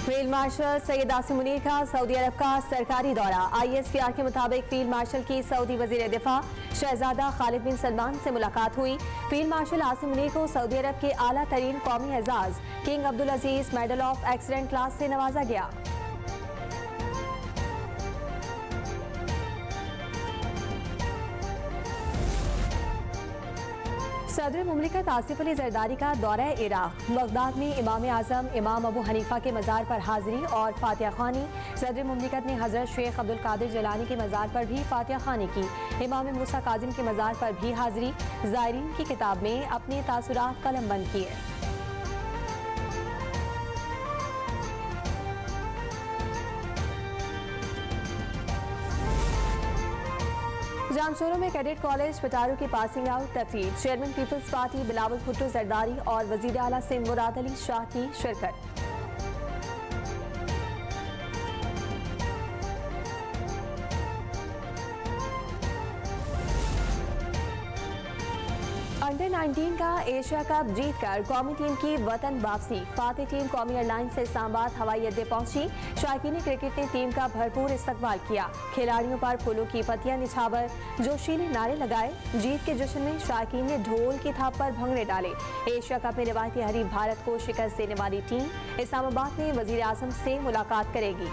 Field marshal Syed Asim Munir का Saudi अरब का सरकारी दौरा। ISPR के मुताबिक फील्ड मार्शल की सऊदी वजीर दिफा शहजादा खालिद बिन सलमान से मुलाकात हुई। फील्ड मार्शल आसिम मुनीर को सऊदी अरब के आला तरीन कौमी एजाज king Abdul Aziz medal of excellent class से नवाजा गया। सदर मुमलिकत आसिफ अली जरदारी का दौरा इराक। बगदाद में इमाम आजम इमाम अबू हनीफा के मज़ार पर हाजिरी और फातिहा ख़्वानी। सदर मुमलिकत ने हज़रत शेख अब्दुल कादिर जिलानी के मज़ार पर भी फातिहा ख़्वानी की। इमाम मूसा काजिम के मज़ार पर भी हाजिरी। ज़ायरीन की किताब में अपने तासुरात कलम बंद किए। जामशोरों में कैडेट कॉलेज पटारू की पासिंग आउट तकरीब। Chairman People's Party Bilawal Bhutto Zardari और वजीर आला सिंध मुराद अली शाह की शिरकत। अंडर 19 का एशिया कप जीतकर कौमी टीम की वतन वापसी। फातेह टीम कौमी एयरलाइन से इस्लामाबाद हवाई अड्डे पहुंची। शायकीन क्रिकेट ने टीम का भरपूर इस्तकबाल किया। खिलाड़ियों पर फूलों की पत्तियां निछावर जोशीले नारे लगाए। जीत के जश्न में शायकीन ने ढोल की थाप पर भंगड़े डाले। एशिया कप में रिवायती हरीफ भारत को शिकस्त देने वाली टीम इस्लामाबाद में वजीर आजम से मुलाकात करेगी।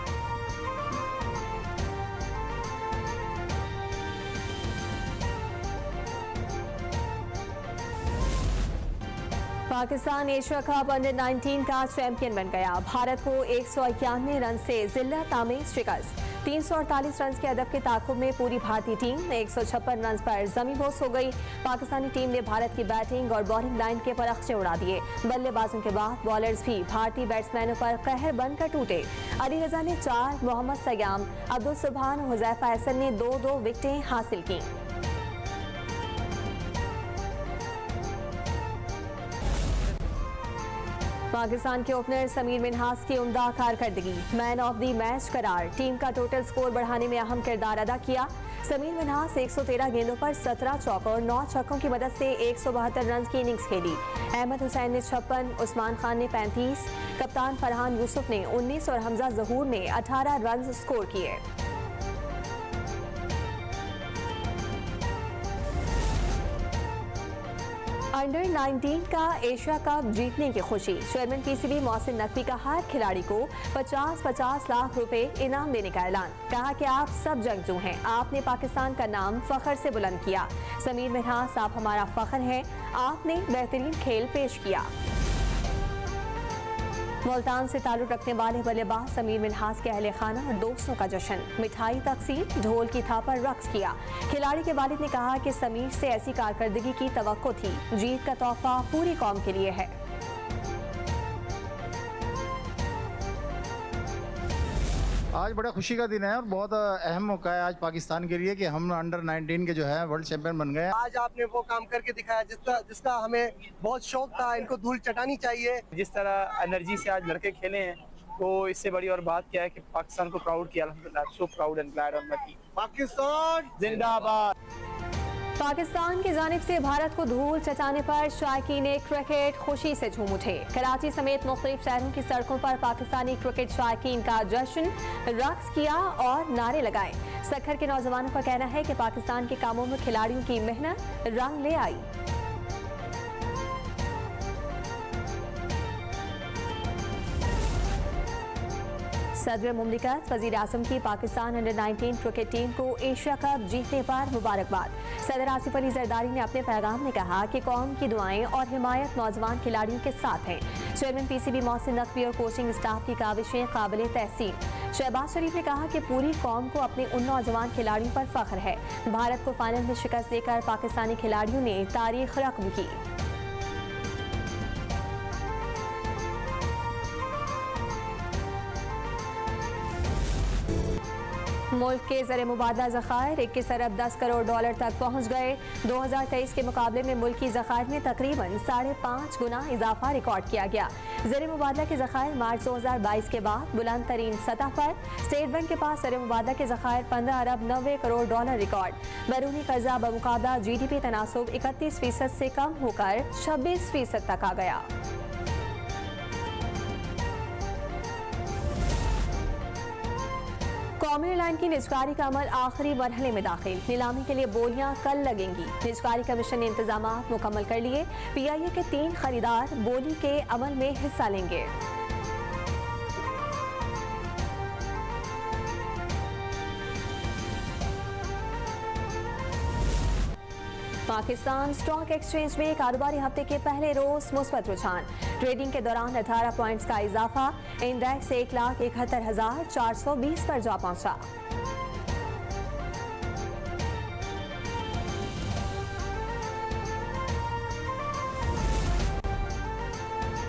पाकिस्तान एशिया कप अंडर 19 का चैंपियन बन गया। भारत को 191 रन से जिल्लत आमेज शिकस्त। 348 रन के अदब के ताकुब में पूरी भारतीय टीम 156 रन पर जमींबोस हो गई। पाकिस्तानी टीम ने भारत की बैटिंग और बॉलिंग लाइन के परखचे उड़ा दिए। बल्लेबाजों के बाद बॉलर्स भी भारतीय बैट्समैनों पर कहर बनकर टूटे। अली रजा ने 4, मोहम्मद सयाम, अब्दुल सुभान और हुजैफा हसन ने 2-2 विकेटें हासिल की। पाकिस्तान के ओपनर समीर मिन्हास की उम्दा कारकर्दगी। मैन ऑफ द मैच करार। टीम का टोटल स्कोर बढ़ाने में अहम किरदार अदा किया। समीर मिन्हास 113 गेंदों पर 17 चौकों और 9 छक्कों की मदद से 172 रन की इनिंग्स खेली। अहमद हुसैन ने 56, उस्मान खान ने 35, कप्तान फरहान यूसुफ ने 19 और हमजा जहूर ने 18 रन स्कोर किए। अंडर 19 का एशिया कप जीतने की खुशी। चेयरमैन PCB मोहसिन नकवी का हर खिलाड़ी को 50-50 लाख रुपए इनाम देने का ऐलान। कहा कि आप सब जंगजू हैं, आपने पाकिस्तान का नाम फख्र से बुलंद किया। समीर मिन्हास, आप हमारा फख्र हैं, आपने बेहतरीन खेल पेश किया। मुल्तान से ताल्लुक रखने वाले बल्लेबाज समीर मिन्हास के अहले खाना और दोस्तों का जश्न। मिठाई तकसीम, ढोल की थाप पर रक्स किया। खिलाड़ी के वालिद ने कहा कि समीर से ऐसी कारकर्दगी की तवक्को थी। जीत का तोहफा पूरी कौम के लिए है। आज बड़ा खुशी का दिन है और बहुत अहम मौका है आज पाकिस्तान के लिए कि हम अंडर 19 के जो है वर्ल्ड चैंपियन बन गए। आज आपने वो काम करके दिखाया जिसका हमें बहुत शौक था। इनको धूल चटानी चाहिए। जिस तरह एनर्जी से आज लड़के खेले हैं तो इससे बड़ी और बात क्या है कि पाकिस्तान को प्राउड किया। अल्हम्दुलिल्लाह, so proud and glad on the team. Pakistan जिंदाबाद। पाकिस्तान की जानिब से भारत को धूल चटाने पर शायकीन क्रिकेट खुशी से झूम उठे। कराची समेत मुख्तलिफ शहरों की सड़कों पर पाकिस्तानी क्रिकेट शायकीन का जश्न, रक्स किया और नारे लगाए। सखर के नौजवानों का कहना है कि पाकिस्तान के कामों में खिलाड़ियों की मेहनत रंग ले आई। सदर मुमलिकत वजीर आजम की पाकिस्तान अंडर 19 क्रिकेट टीम को एशिया कप जीतने पर मुबारकबाद। सदर आसिफ अली जरदारी ने अपने पैगाम में कहा कि कौम की दुआएं और हिमायत नौजवान खिलाड़ियों के साथ है। चेयरमैन PCB मोहसिन नकवी और कोचिंग स्टाफ की काविशें काबिल तहसीन। शहबाज शरीफ ने कहा कि पूरी कौम को अपने उन नौजवान खिलाड़ियों पर फख्र है। भारत को फाइनल में शिकस्त देकर पाकिस्तानी खिलाड़ियों ने तारीख रकम की। मुल्क के ज़र मुबादला ज़खायर 21 अरब 10 करोड़ डॉलर तक पहुँच गए। 2023 के मुकाबले में मुल्की ज़खायर में तकरीबन 5.5 गुना इजाफा रिकॉर्ड किया गया। ज़र मुबादला के ज़खायर मार्च 2022 के बाद बुलंद तरीन सतह पर। स्टेट बैंक के पास ज़र मुबादला के ज़खायर 15 अरब 90 करोड़ डॉलर रिकॉर्ड। बैरूनी कर्जा बमुकाबला GDP तनासुब 31% से कम होकर 26% तक आ गया। कौमी एयरलाइन की निजकारी का अमल आखिरी मरहले में दाखिल। नीलामी के लिए बोलियां कल लगेंगी। निजकारी कमीशन ने इंतजाम मुकम्मल कर लिए। PIA के 3 खरीदार बोली के अमल में हिस्सा लेंगे। पाकिस्तान स्टॉक एक्सचेंज में कारोबारी हफ्ते के पहले रोज मुस्बत रुझान। ट्रेडिंग के दौरान 18 पॉइंट्स का इजाफा। इंडेक्स 1,71,420 पर जा पहुंचा।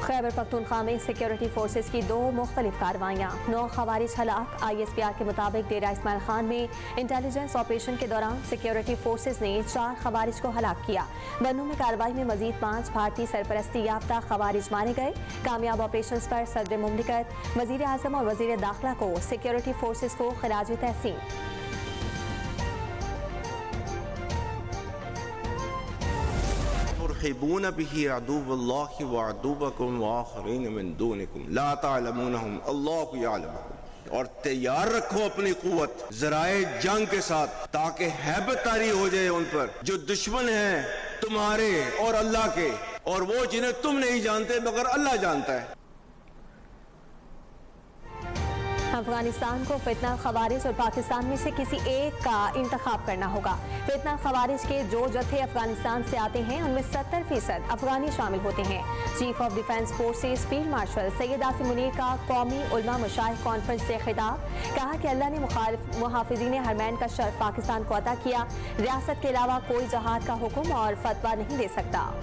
खैबर पख्तूनख्वा में सिक्योरिटी फोर्सेस की 2 मुख्तलिफ कार्रवाइयाँ। 9 खवारिज हलाक। ISPR के मुताबिक डेरा इस्माइल खान में इंटेलिजेंस ऑपरेशन के दौरान सिक्योरिटी फोर्सेस ने 4 खवारिज को हलाक किया। बन्नू में कार्रवाई में मजीद 5 भारतीय सरपरस्ती याफ्ता खवारिज मारे गए। कामयाब ऑपरेशन पर सदर मुमलिकत, वजीर आजम और वजीर दाखिला को सिक्योरिटी फोर्सेस को खिराज तहसीन। तुरहिबून बिही अदुव्वल्लाहि व अदुव्वकुम व आखरीन मिन दूनिकुम ला तअलमूनहुम अल्लाहु यअलमुहुम। और तैयार रखो अपनी कुव्वत ज़राए जंग के साथ, ताकि हैबत तारी हो जाए उन पर जो दुश्मन हैं तुम्हारे और अल्लाह के, और वो जिन्हें तुम नहीं जानते मगर अल्लाह जानता है। अफगानिस्तान को फितना खवारिज और पाकिस्तान में से किसी एक का इंतखाब करना होगा। फितना खवारिज के जो जत्थे अफगानिस्तान से आते हैं उनमें 70% अफगानी शामिल होते हैं। Chief of defence forces field marshal Syed Asim Munir का कौमी उलमा मशाइख कॉन्फ्रेंस से खिताब। कहा कि अल्लाह ने मुहाफिजीन हरमैन का शर्फ पाकिस्तान को अता किया। रियासत के अलावा कोई जहाद का हुक्म और फतवा नहीं दे सकता।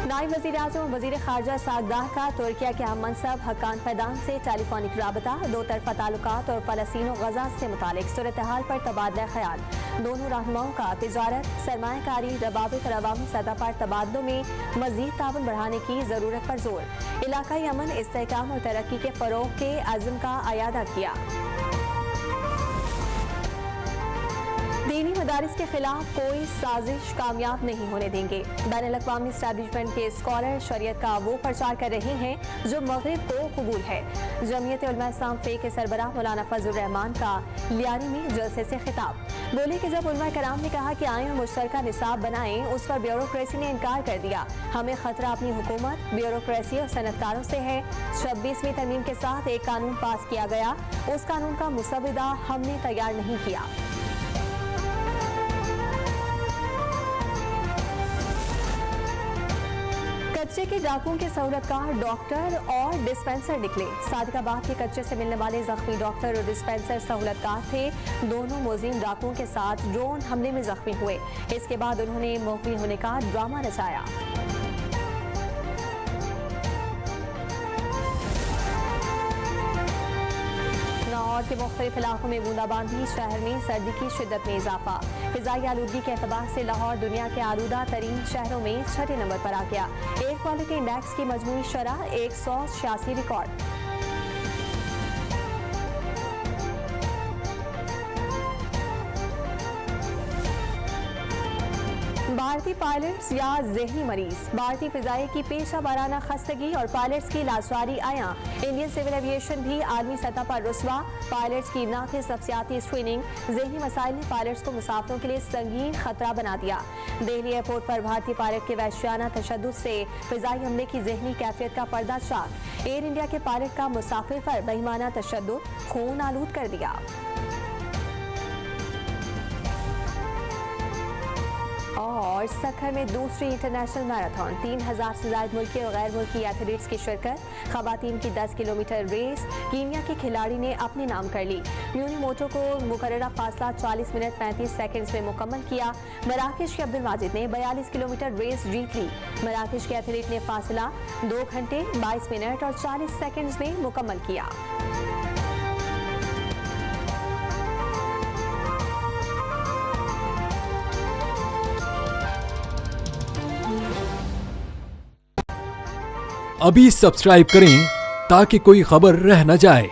नायब वज़ीर आज़म और वज़ीर ख़ारजा सागदार का तुर्किया के हम मनसब हक्कान फैदान से टेलीफोनिक राबता। 2 तरफ़ा ताल्लुकात और फ़लस्तीन और गज़ा से मुतालिक सूरत हाल पर तबादला ख्याल। दोनों रहनुमाओं का तिजारत, सरमायाकारी, रवाबित और अवामी सतह पर तबादलों में मज़ीद ताउन बढ़ाने की ज़रूरत पर जोर। इलाकाई अमन, इस्तेहकाम और तरक्की के फ़रोग़ के अज़्म का अयादा किया। दीनी मदारिस के खिलाफ कोई साजिश कामयाब नहीं होने देंगे। बैनुल-अक़वामी एस्टैब्लिशमेंट के स्कॉलर शरीयत का वो प्रचार कर रहे हैं जो मग़रिब को कबूल है। जमीयत उलमा इस्लाम फ़े के सरबराह मौलाना फजलुर रहमान का लियारी में जलसे से खिताब। बोले कि जब उलमा कराम ने कहा कि आएं और मुश्तरका निसाब बनाएं, उस पर ब्यूरोक्रेसी ने इनकार कर दिया। हमें खतरा अपनी हुकूमत, ब्यूरोक्रेसी और सनतकारों से है। 26वीं तरमीम के साथ एक कानून पास किया गया, उस कानून का मुसवदा हमने तैयार नहीं किया। कच्चे के डाकुओं के सहूलतकार डॉक्टर और डिस्पेंसर निकले। सादिकाबाद के कच्चे से मिलने वाले जख्मी डॉक्टर और डिस्पेंसर सहूलतकार थे। दोनों मुज़िम डाकुओं के साथ ड्रोन हमले में जख्मी हुए। इसके बाद उन्होंने मुख्फी होने का ड्रामा रचाया। लाहौर के मुख्तलिफ इलाकों में बूंदाबांदी, शहर में सर्दी की शिद्दत में इजाफा। फिजाई आलूदगी के एतबार से लाहौर दुनिया के आलूदा तरीन शहरों में 6ठे नंबर पर आ गया। एयर क्वालिटी इंडेक्स की मजमूई शरह 186 रिकॉर्ड। भारतीय पायलट्स या ज़हनी मरीज। भारतीय फिजाई की पेशा वाराना खस्तगी और पायलट्स की लाजवारी आया। इंडियन सिविल एविएशन भी आलमी सतह पर रुस्वा। पायलट्स की नाक़िस नफ्सियाती स्क्रीनिंग, ज़हनी मसाइल ने पायलट्स को मुसाफिरों के लिए संगीन खतरा बना दिया। दिल्ली एयरपोर्ट पर भारतीय पायलट के वहशियाना तशद्दुद से फिजाई हमले की ज़हनी कैफियत का पर्दा चाक। एयर इंडिया के पायलट का मुसाफिर पर बेईमाना तशद्दुद, खून आलूद कर दिया। और सखर में दूसरी इंटरनेशनल मैराथन, 3000 से ज्यादा मुल्की और गैर मुल्की एथलीट्स की शिरकत। खवातीन की 10 किलोमीटर रेस कीनिया की खिलाड़ी ने अपने नाम कर ली। म्यूनी मोटो को मुकर्ररा फासला 40 मिनट 35 सेकंड्स में मुकम्मल किया। मराकश के अब्दुल माजिद ने 42 किलोमीटर रेस जीत ली। मराकश के एथलीट ने फासला 2 घंटे 22 मिनट और 40 सेकंड्स में मुकम्मल किया। अभी सब्सक्राइब करें ताकि कोई खबर रह न जाए।